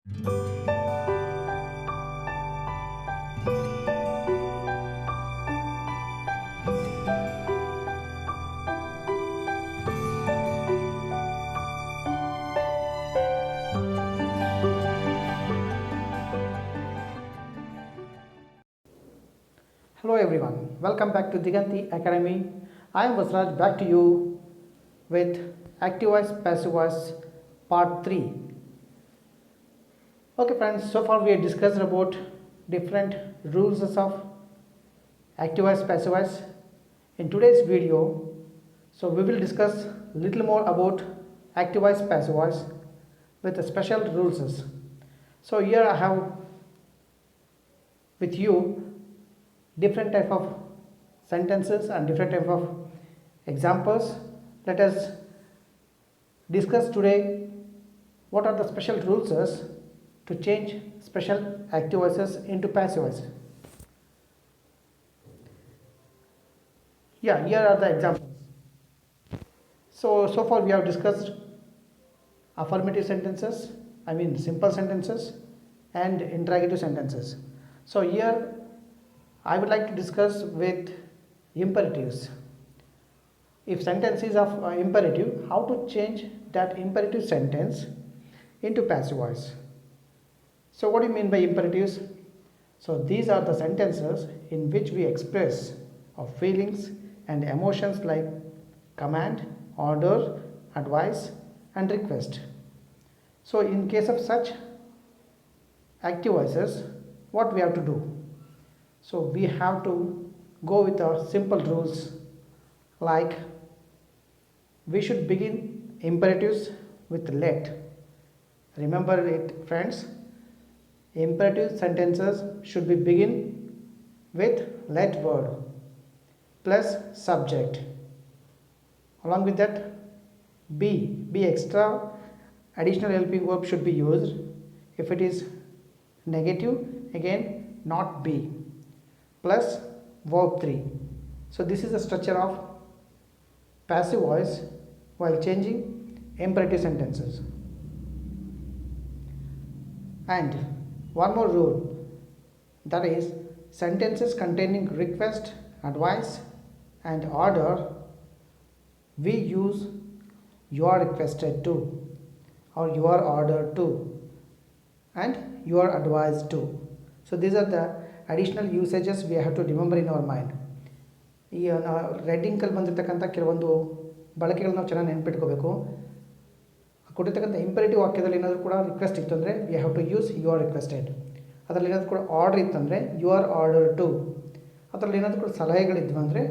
Hello everyone, welcome back to Diganth Academy. I am Vasraj, back to you with active voice, passive voice, part 3. Okay friends, so far we have discussed about different rules of active voice, passive voice. In today's video, so we will discuss little more about active voice, passive voice with the special rules. So here I have with you different type of sentences and different type of examples. Let us discuss today what are the special rules to change special active voices into passive voice. Yeah, here are the examples. So far we have discussed affirmative sentences, I mean simple sentences, and interrogative sentences. So here I would like to discuss with imperatives. If sentence is of imperative, how to change that imperative sentence into passive voice. So what do you mean by imperatives? So these are the sentences in which we express our feelings and emotions like command, order, advice and request. So in case of such active voices, what we have to do? So we have to go with our simple rules, like we should begin imperatives with let. Remember it friends, imperative sentences should be begin with let word plus subject. Along with that, be extra additional helping verb should be used. If it is negative, again not be, plus verb 3. So this is the structure of passive voice while changing imperative sentences. And one more rule, that is sentences containing request, advice and order, we use you are requested to, or you are ordered to, and you are advised to. So these are the additional usages we have to remember in our mind. ಈ ರೈಟಿಂಗಲ್ಲಿ ಬಂದಿರತಕ್ಕಂಥ ಕೆಲವೊಂದು ಬಳಕೆಗಳು ನಾವು ಚೆನ್ನಾಗಿ ನೆನ್ಪಿಟ್ಕೋಬೇಕು. ಕೊಟ್ಟಿರ್ತಕ್ಕಂಥ imperative ವಾಕ್ಯದಲ್ಲಿ ಏನಾದರೂ ಕೂಡ ರಿಕ್ವೆಸ್ಟ್ ಇತ್ತು ಅಂದರೆ we have to use you are requested. ಅದರಲ್ಲಿ ಏನಾದರೂ ಕೂಡ ಆರ್ಡರ್ ಇತ್ತಂದರೆ ಯು ಆರ್ ಆರ್ಡರ್ ಟು. ಅದರಲ್ಲಿ ಏನಾದರೂ ಕೂಡ ಸಲಹೆಗಳಿದ್ವು ಅಂದರೆ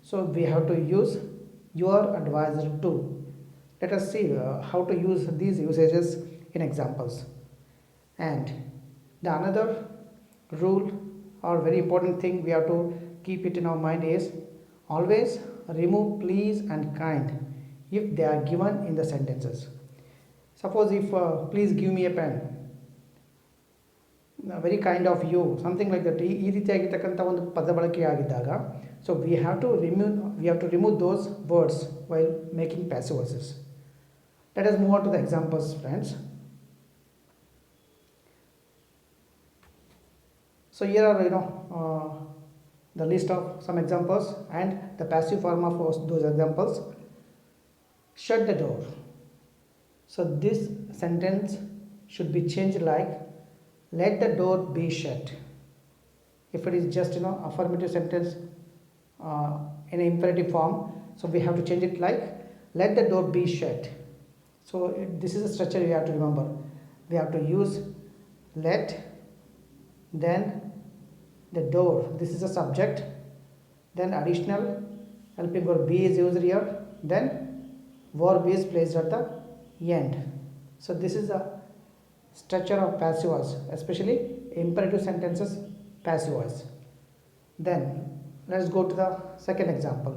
so we have to use you are advised to. Let us see how to use these usages in examples. And the another rule or very important thing we have to keep it in our mind is always remove please and kind if they are given in the sentences. Suppose if please give me a pen, very kind of you, something like that, ಈ ರೀತಿಯಾಗಿರ್ತಕ್ಕಂಥ ಒಂದು ಪದ ಬಳಕೆ ಆಗಿದ್ದಾಗ so we have to remove those words while making passive voices. Let us move on to the examples friends. So here are the list of some examples and the passive form of those examples. Shut the door. So this sentence should be changed like let the door be shut. If it is just affirmative sentence in imperative form, so we have to change it like let the door be shut. So this is a structure we have to remember. We have to use let, then the door, this is a subject, then additional helping verb be is used here, then verb is placed at the end. So this is a structure of passive voice, especially imperative sentences passive voice. Then let's go to the second example.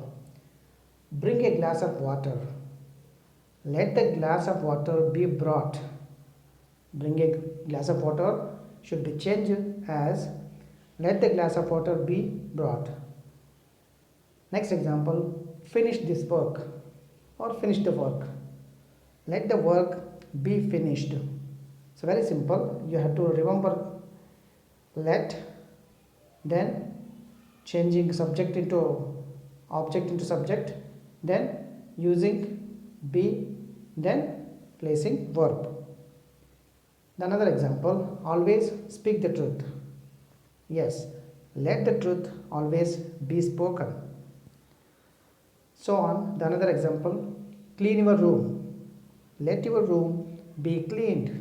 Bring a glass of water. Let the glass of water be brought. Bring a glass of water should be changed as let the glass of water be brought. Next example, finish this work or finish the work. Let the work be finished. So very simple. You have to remember let, then changing subject into object into subject, then using be, then placing verb. Another example, always speak the truth. Yes, let the truth always be spoken. So on, the another example, clean your room. Let your room be cleaned.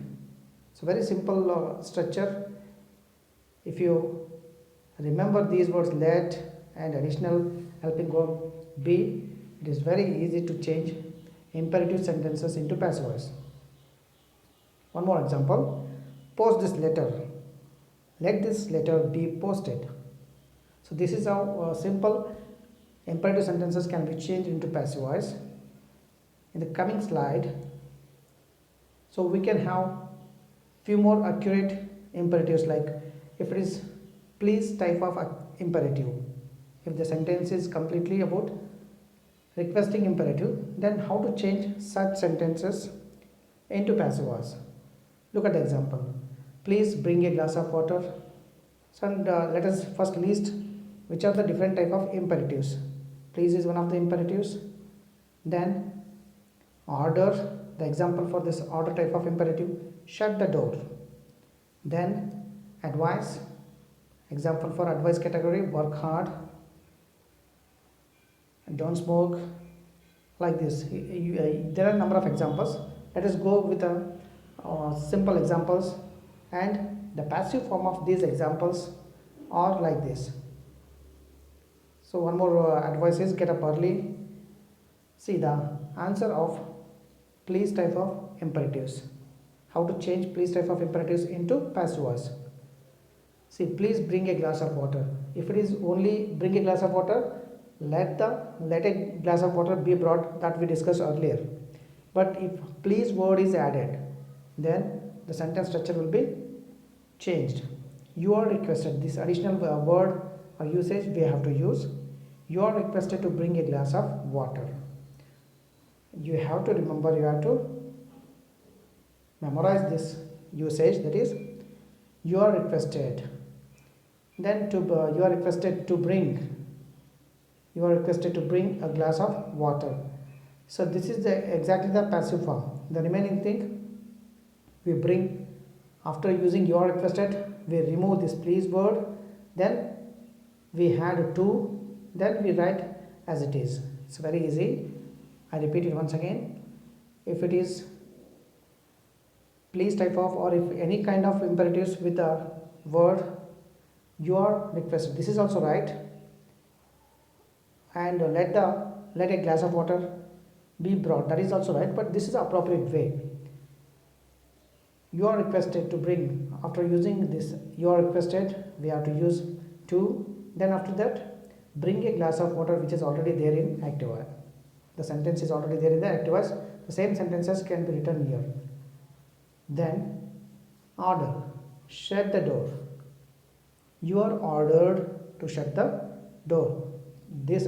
So very simple structure. If you remember these words let and additional helping verb be, it is very easy to change imperative sentences into passive voice. One more example, post this letter. Let this letter be posted. So this is how simple imperative sentences can be changed into passive voice. In the coming slide, so we can have few more accurate imperatives, like if it is please type of imperative. If the sentence is completely about requesting imperative, then how to change such sentences into passive voice. Look at the example. Please bring a glass of water. So let us first list which are the different type of imperatives. Please is one of the imperatives. Then order, the example for this order type of imperative, shut the door. Then advice, example for advice category, work hard, don't smoke, like this. There are a number of examples. Let us go with simple examples, and the passive form of these examples are like this. So one more advice is get up early. See the answer of please type of imperatives. How to change please type of imperatives into passive voice. See, please bring a glass of water. If it is only bring a glass of water, let a glass of water be brought, that we discussed earlier. But if please word is added, then the sentence structure will be changed. You are requested, this additional word or usage we have to use. You are requested to bring a glass of water. You have to remember, you have to memorize this usage, that is you are requested. Then you are requested to bring. You are requested to bring a glass of water. So this is exactly the passive form. The remaining thing we bring after using you are requested, we remove this please word, then we add to, then we write as it is. It's very easy. I repeat it once again. If it is please type of, or if any kind of imperatives with a word you are requested, this is also right. And let a glass of water be brought, that is also right, but this is the appropriate way. You are requested to bring, after using this you are requested, we have to use to, then after that bring a glass of water, which is already there in active voice. The sentence is already there in the active voice. The same sentences can be written here. Then order, shut the door. You are ordered to shut the door. This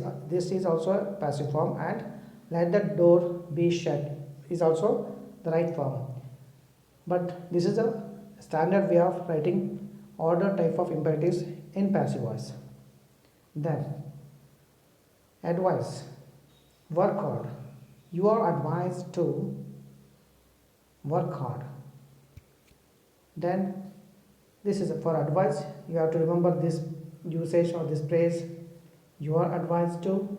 is also a passive form, and let the door be shut is also the right form. But this is a standard way of writing order type of imperatives in passive voice. Then advice, work hard. You are advised to work hard. Then this is for advice. You have to remember this usage or this phrase. You are advised to,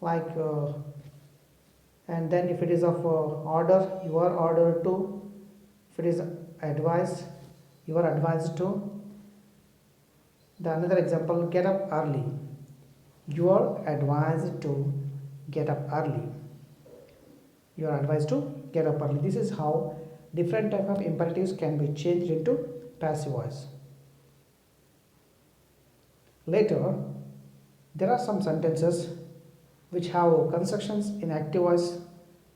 like and then if it is of order, you are ordered to. If it is advice, you are advised to. The another example, get up early. You are advised to get up early. You are advised to get up early. This is how different type of imperatives can be changed into passive voice. Later, there are some sentences which have constructions in active voice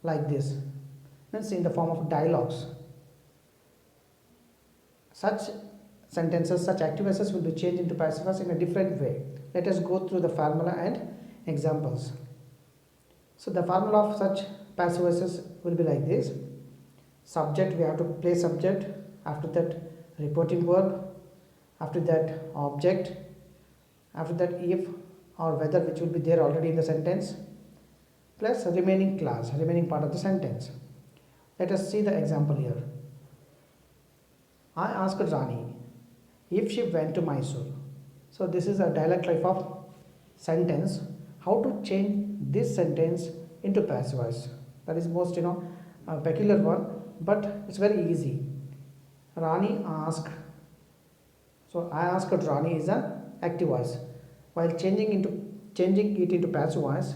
like this. Means in the form of dialogues. Such sentences, such active voices will be changed into passive voice in a different way. Let us go through the formula and examples. So the formula of such passive voices will be like this. Subject, we have to place subject, after that reporting verb, after that object, after that if or whether, which will be there already in the sentence, plus remaining clause, remaining part of the sentence. Let us see the example here. I asked Rani if she went to Mysore. So this is a dialect type of sentence. How to change this sentence into passive voice? That is most a peculiar one, but it's very easy. Rani asked. So I asked Rani is a active voice. While changing it into passive voice,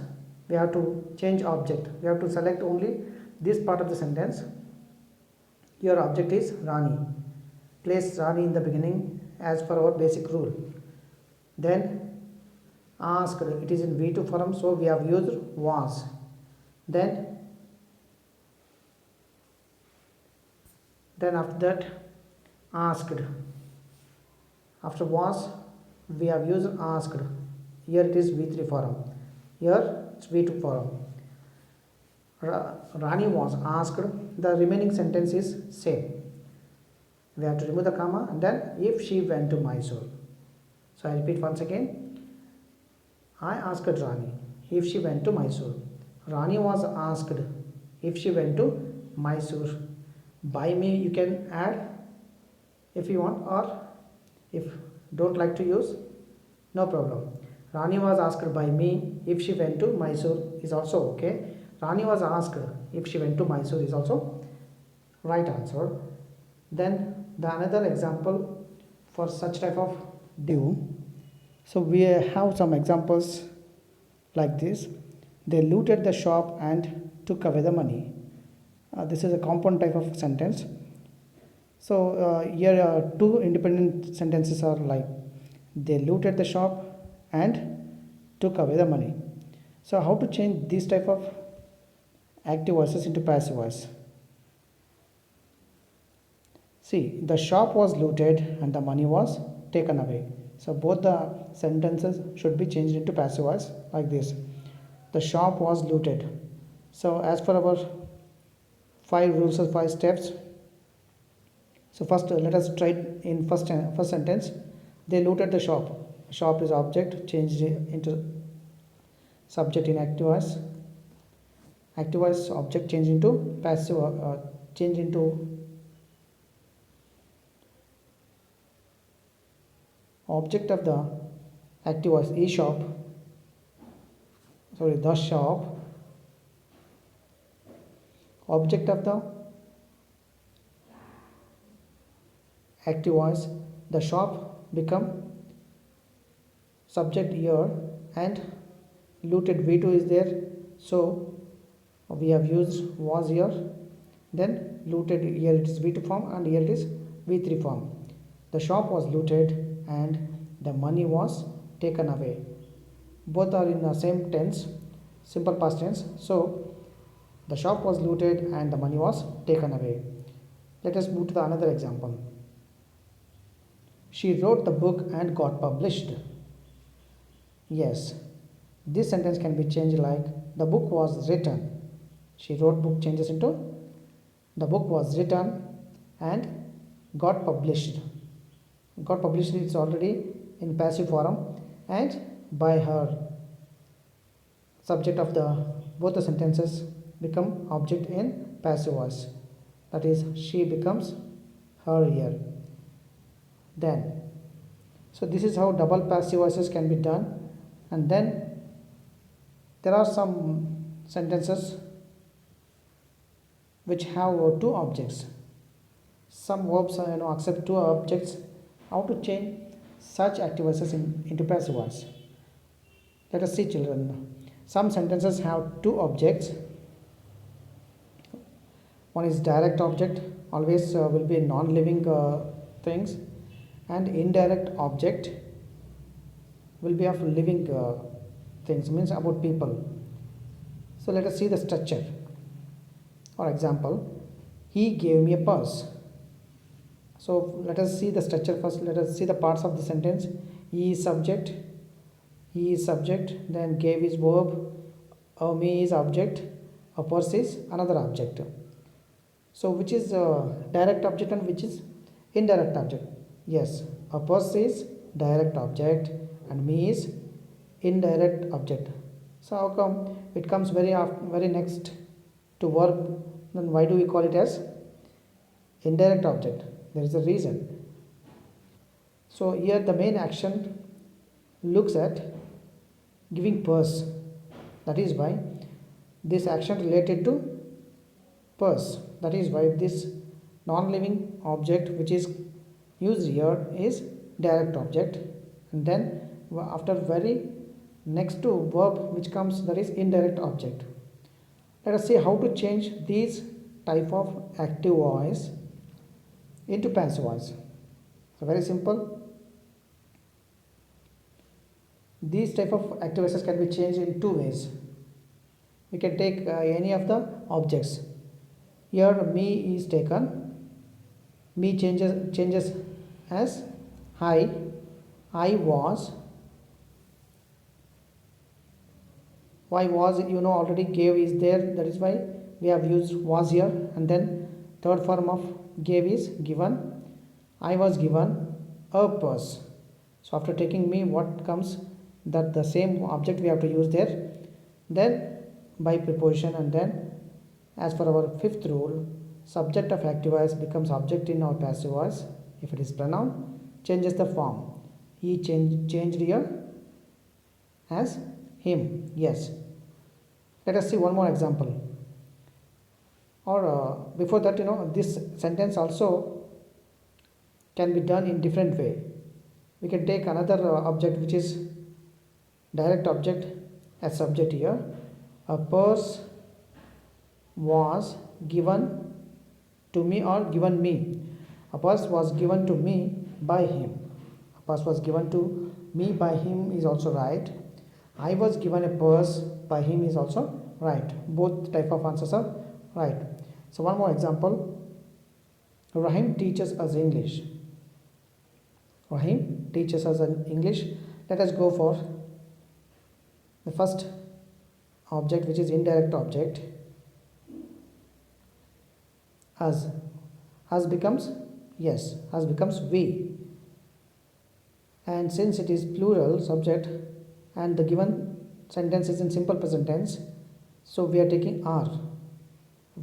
we have to change object. We have to select only this part of the sentence. Your object is Rani. Place Rani in the beginning as per our basic rule. Then asked, it is in V2 form, so we have used was. Then after that asked. After was, we have used asked. Here it is V3 form. Here it's V2 form. Rani was asked. The remaining sentence is same. We have to remove the comma, and then if she went to Mysore. So I repeat once again. I asked Rani if she went to Mysore. Rani was asked if she went to Mysore. By me you can add if you want, or if don't like to use, no problem. Rani was asked by me if she went to Mysore is also okay. Rani was asked if she went to Mysore is also right answer. Then the another example for such type of do. So we have some examples like this. They looted the shop and took away the money. This is a compound type of sentence. So here two independent sentences are like, they looted the shop and took away the money. So how to change this type of active voices into passive voice? See, the shop was looted and the money was taken away. So both the sentences should be changed into passive voice like this. The shop was looted. So as per our 5 rules or 5 steps. So first let us try in first sentence. They looted the shop. Shop is object, changed into subject in active voice. Active voice object changed into passive, change into object of the active voice the shop. Object of the active voice, the shop, become subject here, and looted V2 is there, so we have used was here. Then looted, here it is V2 form and here it is V3 form. The shop was looted and the money was taken away. Both are in the same tense, simple past tense. So the shop was looted and the money was taken away. Let us move to the another example. She wrote the book and got published. Yes, this sentence can be changed like, the book was written. She wrote book changes into the book was written and got published. Got published is already in passive form and by her. Subject of the both the sentences become object in passive voice. That is, she becomes her here. Then, so this is how double passive voices can be done. And then there are some sentences which have two objects. Some verbs accept two objects. How to change such active voices into passive voice? Let us see, children. Some sentences have two objects. One is direct object, always will be non-living things, and indirect object will be of living things, means about people. So let us see the structure. For example, he gave me a purse. So let us see the structure first. Let us see the parts of the sentence. He is subject, then gave is verb, me is object, A purse is another object. So which is direct object and which is indirect object? Yes, a purse is direct object and me is indirect object. So how come it comes very next to verb? Then why do we call it as indirect object? There is a reason. So here the main action looks at giving purse. That is why this action related to purse. That is why this non-living object which is used here is direct object, and then after very next to verb which comes, that is indirect object. Let us see how to change these type of active voice into passive voice. So very simple. These type of active voices can be changed in two ways. We can take any of the objects. Here me is taken. Me changes as I was. Why was, you know, already gave is there, that is why we have used was here. And then third form of gave is given. I was given a purse. So after taking me, what comes? That the same object we have to use there. Then by preposition, and then as for our fifth rule, subject of active voice becomes object in our passive voice. If it is pronoun, changes the form. He changed here as him. Yes. Let us see one more example. Or before that, you know, this sentence also can be done in different way. We can take another object which is direct object as subject here. A purse was given to me or given me. A purse was given to me by him. A purse was given to me by him is also right. I was given a purse by him is also right. Both type of answers are right. So one more example. Rahim teaches us English. Rahim teaches us English. Let us go for the first object which is indirect object. Us. Us becomes, yes, us becomes we. And since it is plural subject and the given sentence is in simple present tense, so we are taking are.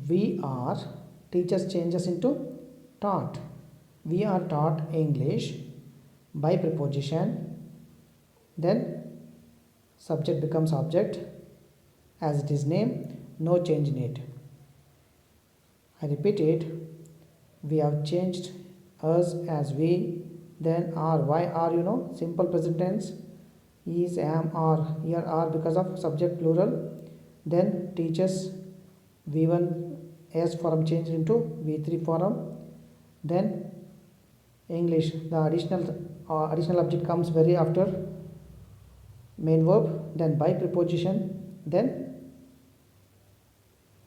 We are, teachers changes into taught. We are taught English by preposition. Then subject becomes object as it is name, no change in it. I repeat it. We have changed us as we, then are. Why are, you know, simple present tense, is, am, are. Here are because of subject plural. Then teachers, V1 S form changed into V3 form. Then English, the additional object comes very after main verb, then by preposition, then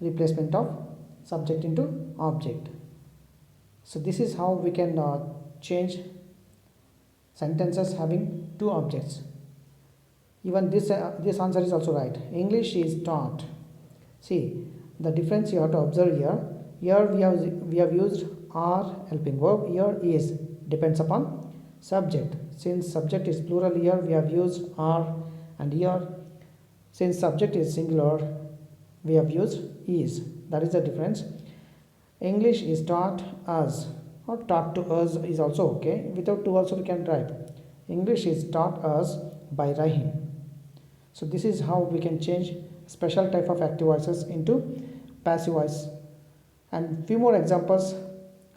replacement of subject into object. So this is how we can change sentences having two objects. Even this answer is also right. English is taught. See the difference you have to observe here. Here we have used are helping verb. Here is depends upon subject. Since subject is plural, here we have used are, and here since subject is singular, we have used is. That is the difference. English is taught us, or taught to us is also okay. Without to also we can write. English is taught us by Rahim. So this is how we can change special type of active voices into passive voice. And few more examples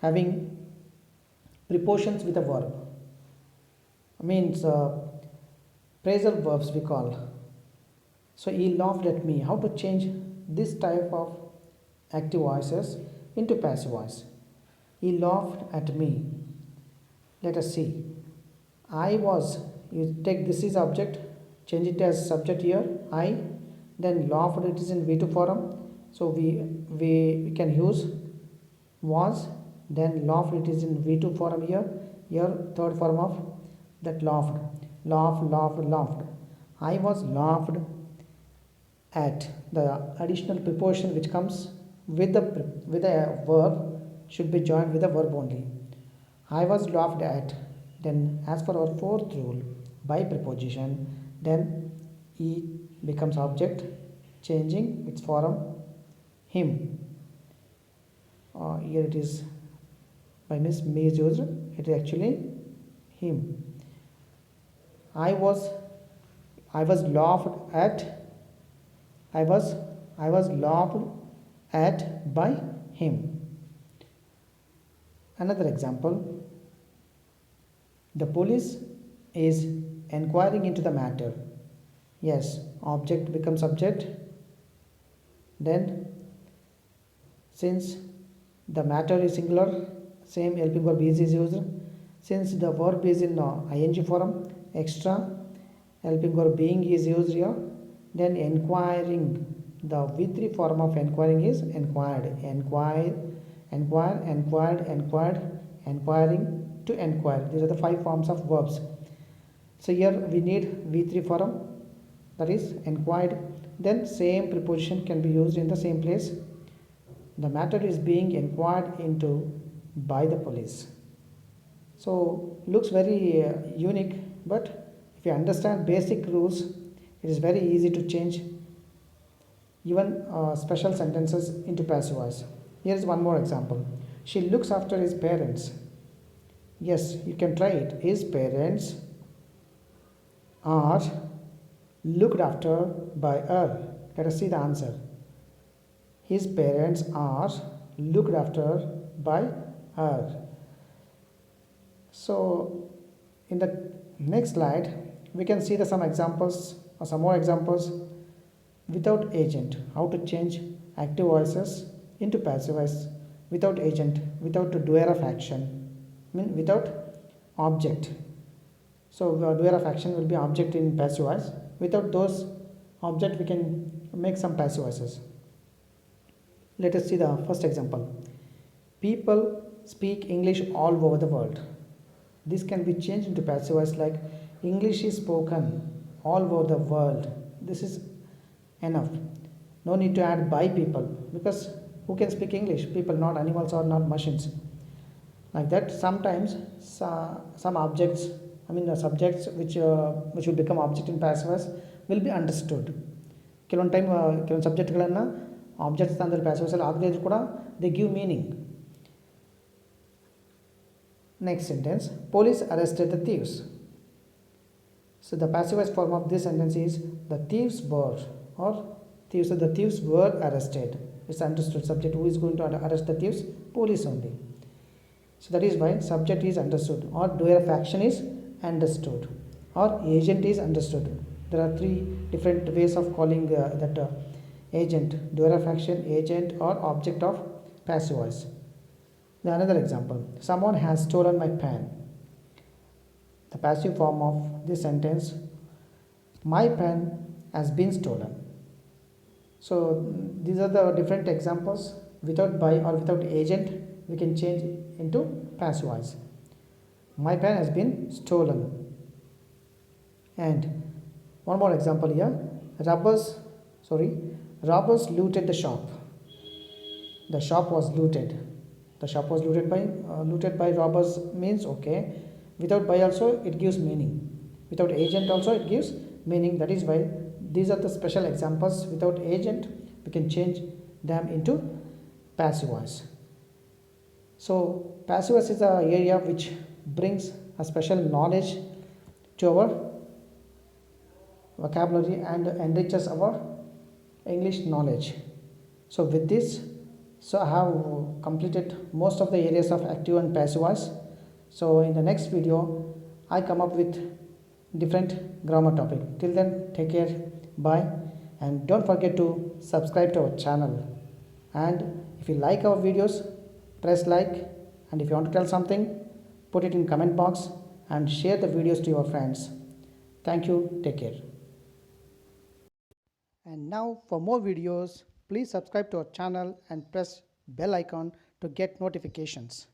having prepositions with a verb. Means phrasal verbs we call. So he laughed at me. How to change this type of active voices into passive voice? He laughed at me. Let us see. I was, you take this is object, change it as subject here, I, then laughed, it is in V2 form. So we can use was, then laughed, it is in V2 form here. Here third form of that laughed. Laughed. I was laughed at. The additional preposition which comes with the verb should be joined with the verb only. I was laughed at. Then as per our fourth rule, by preposition, then he becomes object, changing its form him. Here it is by me is used. It is actually him. I was laughed at. I was laughed at by him. Another example. The police is inquiring into the matter. Yes, object becomes subject. Then since the matter is singular, same helping verb is used. Since the verb is in ing form, extra helping verb being is used here. Then inquiring, the V3 form of inquiring is inquired. Inquire, inquired, inquiring, to inquire. These are the 5 forms of verbs. So here we need V3 form, that is inquired. Then same preposition can be used in the same place. The matter is being inquired into by the police. So looks very unique, but if you understand basic rules, it is very easy to change even special sentences into passive voice. Here is one more example. She looks after his parents. Yes, you can try it. His parents are looked after by her. Let us see the answer. His parents are looked after by her. So in the next slide we can see some examples or some more examples without agent, how to change active voices into passive voice without agent, without the doer of action, without object. So the doer of action will be object in passive voice. Without those object we can make some passive voices. Let us see the first example. People speak English all over the world. This can be changed into passive voice like English is spoken all over the world. This is enough. No need to add by people, because who can speak English? People, not animals or not machines. Like that, sometimes some objects, the subjects which will become object in passive voice will be understood. ಕೆಲವೊಂದು time ಕೆಲವೊಂದು ಸಬ್ಜೆಕ್ಟ್ಗಳನ್ನು objects ತಂದಲ್ಲಿ passive ವಾಯ್ಸಲ್ಲಿ ಆಗದೇ ಇದ್ರೂ ಕೂಡ they give meaning. Next sentence, police arrested the thieves. So the passive voice form of this sentence is the thieves were arrested. It's understood. Subject who is going to arrest the thieves? Police only. So that is why subject is understood, or doer of action is understood, or agent is understood. There are 3 different ways of calling that agent: doer of action, agent, or object of passive voice. Then another example, someone has stolen my pen. The passive form of this sentence, my pen has been stolen. So these are the different examples. Without by or without agent we can change into passive voice. My pen has been stolen. And one more example here, robbers looted the shop. The shop was looted. The shop was looted by robbers means okay. Without by also it gives meaning. Without agent also it gives meaning. That is why these are the special examples. Without agent we can change them into passive voice. So passive voice is an area which brings a special knowledge to our vocabulary and enriches our English knowledge. So with this, I have completed most of the areas of active and passive voice. So in the next video I come up with different grammar topic. Till then, take care, bye, and don't forget to subscribe to our channel. And if you like our videos, press like, and if you want to tell something, put it in comment box and share the videos to your friends. Thank you, take care. And now for more videos, please subscribe to our channel and press bell icon to get notifications.